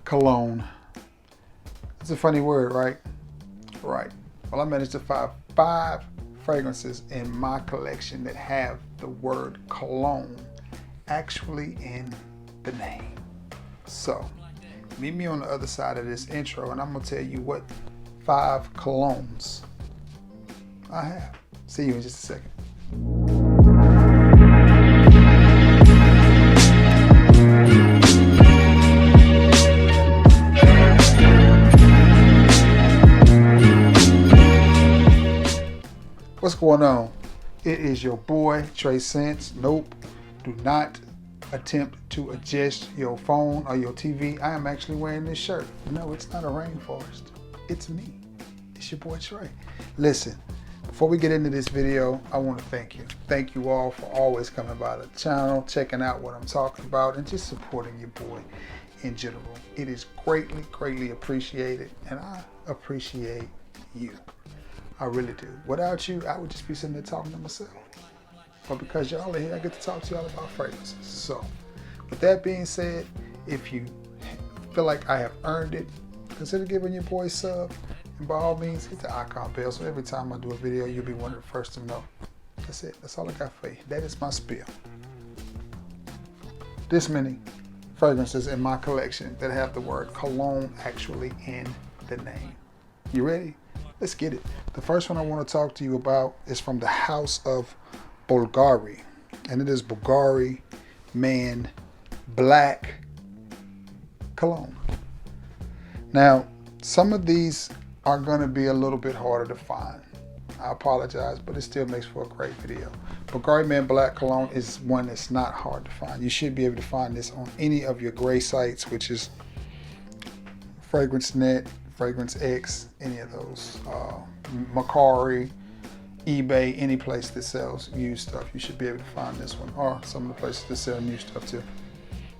Cologne. It's a funny word, right? Right. Well, I managed to find 5 fragrances in my collection that have the word cologne actually in the name. So, meet me on the other side of this intro and I'm going to tell you what 5 colognes I have. See you in just a second. What's going on? It is your boy Trey Sense. Nope, do not attempt to adjust your phone or your TV. I am actually wearing this shirt. No, it's not a rainforest. It's me. It's your boy Trey. Listen, before we get into this video, I want to thank you. Thank you all for always coming by the channel, checking out what I'm talking about, and just supporting your boy in general. It is greatly, greatly appreciated, and I appreciate you. I really do. Without you, I would just be sitting there talking to myself. But because y'all are here, I get to talk to y'all about fragrances. So, with that being said, if you feel like I have earned it, consider giving your boy a sub. And by all means, hit the icon bell. So every time I do a video, you'll be one of the first to know. That's it. That's all I got for you. That is my spiel. This many fragrances in my collection that have the word cologne actually in the name. You ready? Let's get it. The first one I want to talk to you about is from the house of Bulgari. And it is Bulgari Man Black cologne. Now, some of these are going to be a little bit harder to find. I apologize, but it still makes for a great video. Bulgari Man Black cologne is one that's not hard to find. You should be able to find this on any of your gray sites, which is FragranceNet, Fragrance X, any of those, Macari, eBay, any place that sells used stuff, you should be able to find this one, or some of the places that sell new stuff too.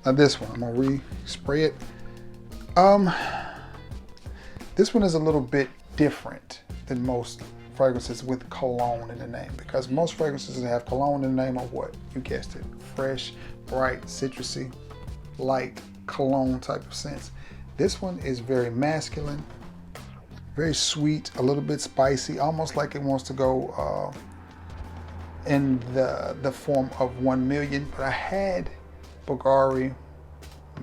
Now this one, I'm gonna re-spray it. This one is a little bit different than most fragrances with cologne in the name, because most fragrances that have cologne in the name are what? You guessed it, fresh, bright, citrusy, light, cologne type of scents. This one is very masculine, very sweet, a little bit spicy, almost like it wants to go in the form of 1 million. But I had Bulgari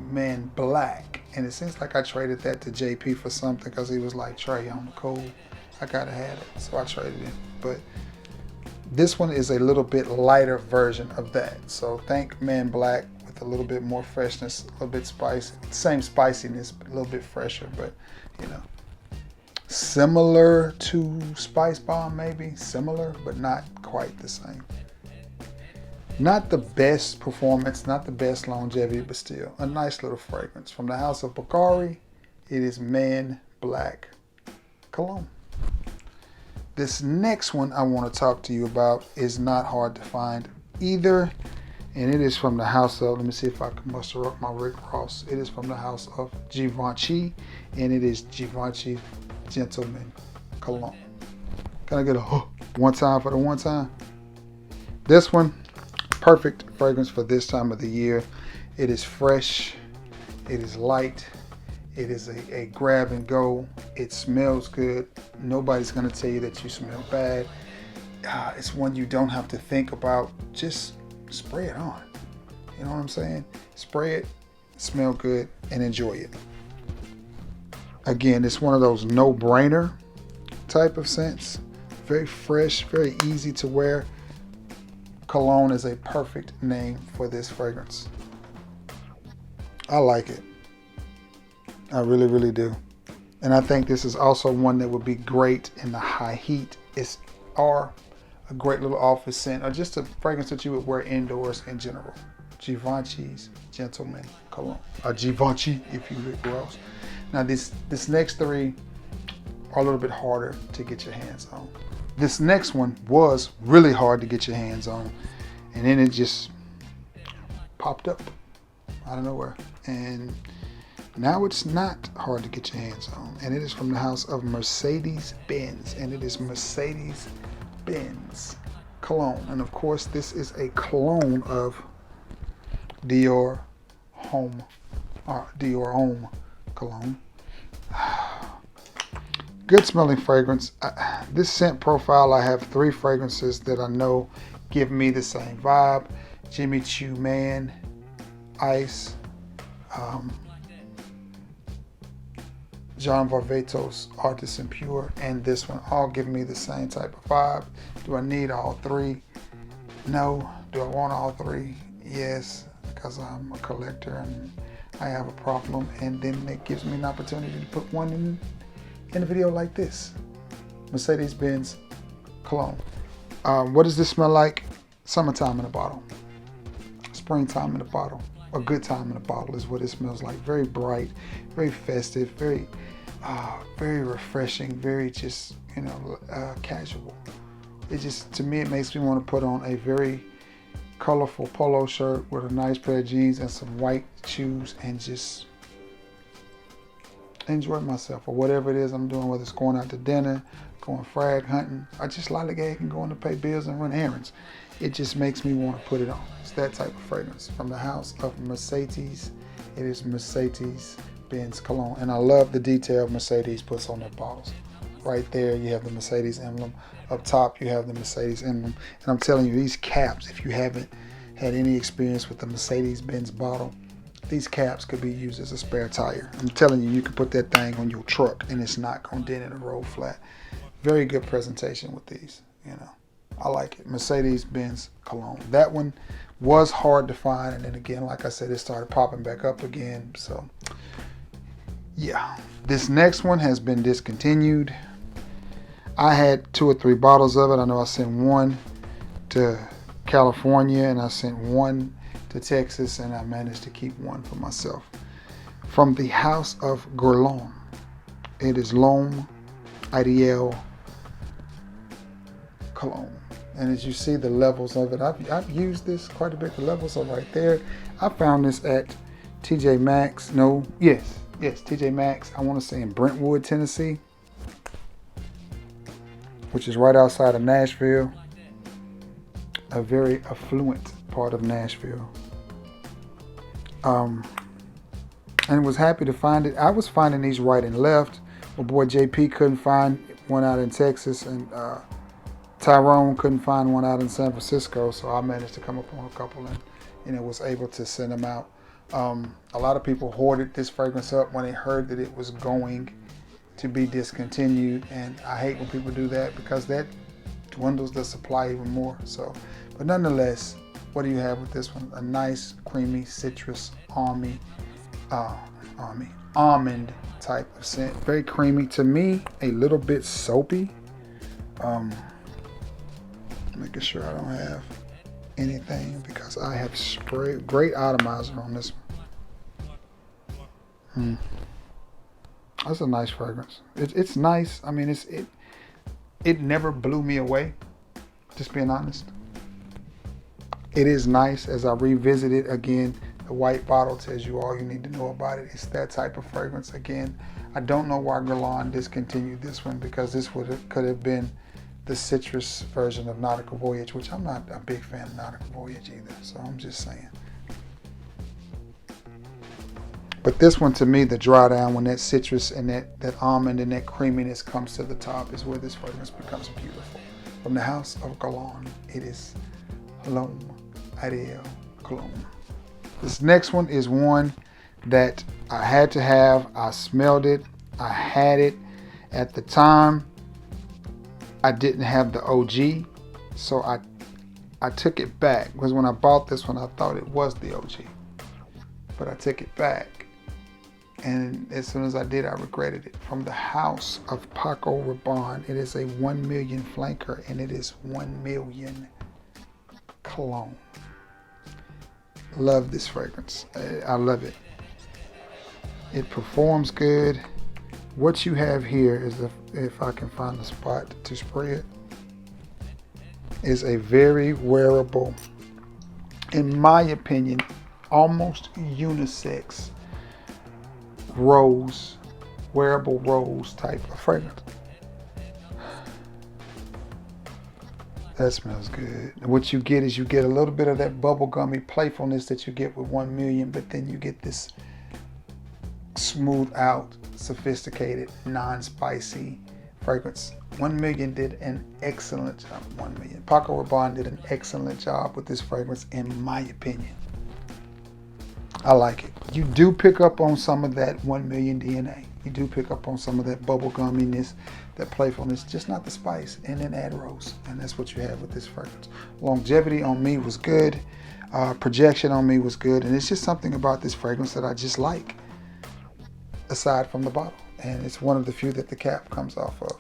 Man Black, and it seems like I traded that to JP for something because he was like, Trey, on the cool, I gotta have it, so I traded it. But this one is a little bit lighter version of that. So thank Man Black, with a little bit more freshness, a little bit spicy, same spiciness, but a little bit fresher, but you know, similar to Spice Bomb, maybe similar, but not quite the same. Not the best performance, not the best longevity, but still a nice little fragrance from the house of Bulgari. It is Man Black cologne. This next one I want to talk to you about is not hard to find either. And it is from the house of, let me see if I can muster up my Rick Ross. It is from the house of Givenchy, and it is Givenchy Gentleman Cologne. Can I get a one time for the one time? This one, perfect fragrance for this time of the year. It is fresh, it is light, it is a grab and go. It smells good. Nobody's gonna tell you that you smell bad. It's one you don't have to think about. Just spray it on. You know what I'm saying? Spray it, smell good, and enjoy it. Again, it's one of those no-brainer type of scents. Very fresh, very easy to wear. Cologne is a perfect name for this fragrance. I like it. I really, really do. And I think this is also one that would be great in the high heat. Or a great little office scent, or just a fragrance that you would wear indoors in general. Givenchy's Gentleman Cologne. Or Givenchy, if you Rick Ross. Now this next 3 are a little bit harder to get your hands on. This next one was really hard to get your hands on, and then it just popped up out of nowhere. And now it's not hard to get your hands on, and it is from the house of Mercedes-Benz, and it is Mercedes-Benz cologne. And of course, this is a clone of Dior Homme Dior Homme cologne. Good smelling fragrance. This scent profile, I have 3 fragrances that I know give me the same vibe. Jimmy Choo Man, Ice, John Varvatos Artisan Pure, and this one all give me the same type of vibe. Do I need all 3? No. Do I want all 3? Yes, because I'm a collector and I have a problem, and then it gives me an opportunity to put one in a video like this. Mercedes-Benz cologne. What does this smell like? Summertime in a bottle. Springtime in a bottle. A good time in a bottle is what it smells like. Very bright, very festive, very refreshing, very just, casual. It just, to me, it makes me want to put on a very colorful polo shirt with a nice pair of jeans and some white shoes and just enjoy myself, or whatever it is I'm doing, whether it's going out to dinner, going frag hunting. I just lollygag and going to pay bills and run errands. It just makes me want to put it on. It's that type of fragrance from the house of Mercedes. It is Mercedes-Benz cologne, and I love the detail Mercedes puts on their bottles. Right there, you have the Mercedes emblem. Up top, you have the Mercedes emblem. And I'm telling you, these caps, if you haven't had any experience with the Mercedes-Benz bottle, these caps could be used as a spare tire. I'm telling you, you can put that thing on your truck and it's not going to dent it or roll flat. Very good presentation with these, I like it. Mercedes-Benz cologne. That one was hard to find, and then again, like I said, it started popping back up again. So, yeah. This next one has been discontinued. I had 2 or 3 bottles of it. I know I sent one to California and I sent one to Texas, and I managed to keep one for myself. From the house of Guerlain. It is L'Homme Ideal cologne. And as you see the levels of it, I've used this quite a bit. The levels are right there. I found this at TJ Maxx. Yes, TJ Maxx. I want to say in Brentwood, Tennessee, which is right outside of Nashville. A very affluent part of Nashville. And was happy to find it. I was finding these right and left. My boy JP couldn't find one out in Texas, and Tyrone couldn't find one out in San Francisco, so I managed to come up on a couple and was able to send them out. A lot of people hoarded this fragrance up when they heard that it was going to be discontinued, and I hate when people do that because that dwindles the supply even more. So, but nonetheless, what do you have with this one? A nice creamy citrus almond type of scent. Very creamy. To me, a little bit soapy. Making sure I don't have anything because I have sprayed. Great atomizer on this one. That's a nice fragrance. It's nice. I mean, it never blew me away, just being honest. It is nice. As I revisit it again, the white bottle tells you all you need to know about it. It's that type of fragrance. Again, I don't know why Guerlain discontinued this one, because this could have been the citrus version of Nautical Voyage, which I'm not a big fan of Nautical Voyage either, so I'm just saying. But this one, to me, the dry down, when that citrus and that almond and that creaminess comes to the top, is where this fragrance becomes beautiful. From the house of Guerlain, it is L'Homme Ideal cologne. This next one is one that I had to have. I smelled it. I had it. At the time, I didn't have the OG, so I took it back, because when I bought this one, I thought it was the OG. But I took it back, and as soon as I did, I regretted it. From the house of Paco Rabanne, it is a 1 million flanker, and it is 1 million cologne. Love this fragrance. I love it. It performs good. What you have here is, if I can find the spot to spray it, is a very wearable, in my opinion, almost unisex rose, wearable rose type of fragrance. That smells good. And what you get is, you get a little bit of that bubblegummy playfulness that you get with 1 million, but then you get this smooth out, sophisticated, non-spicy fragrance. 1 Million did an excellent job. 1 Million. Paco Rabanne did an excellent job with this fragrance, in my opinion. I like it. You do pick up on some of that 1 Million DNA. You do pick up on some of that bubble gumminess, that playfulness, just not the spice, and then add rose. And that's what you have with this fragrance. Longevity on me was good. Projection on me was good. And it's just something about this fragrance that I just like, aside from the bottle. And it's one of the few that the cap comes off of.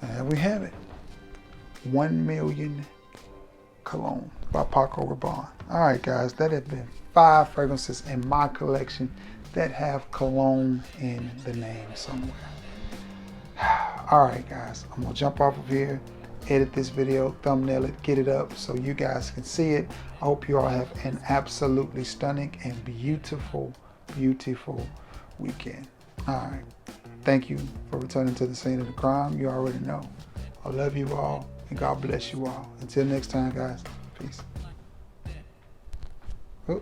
And we have it. 1 Million Cologne by Paco Rabanne. All right, guys, that have been 5 fragrances in my collection that have cologne in the name somewhere. All right, guys, I'm gonna jump off of here, edit this video, thumbnail it, get it up so you guys can see it. I hope you all have an absolutely stunning and beautiful, beautiful weekend. All right, thank you for returning to the scene of the crime. You already know. I love you all, and God bless you all. Until next time, guys, peace. Oh.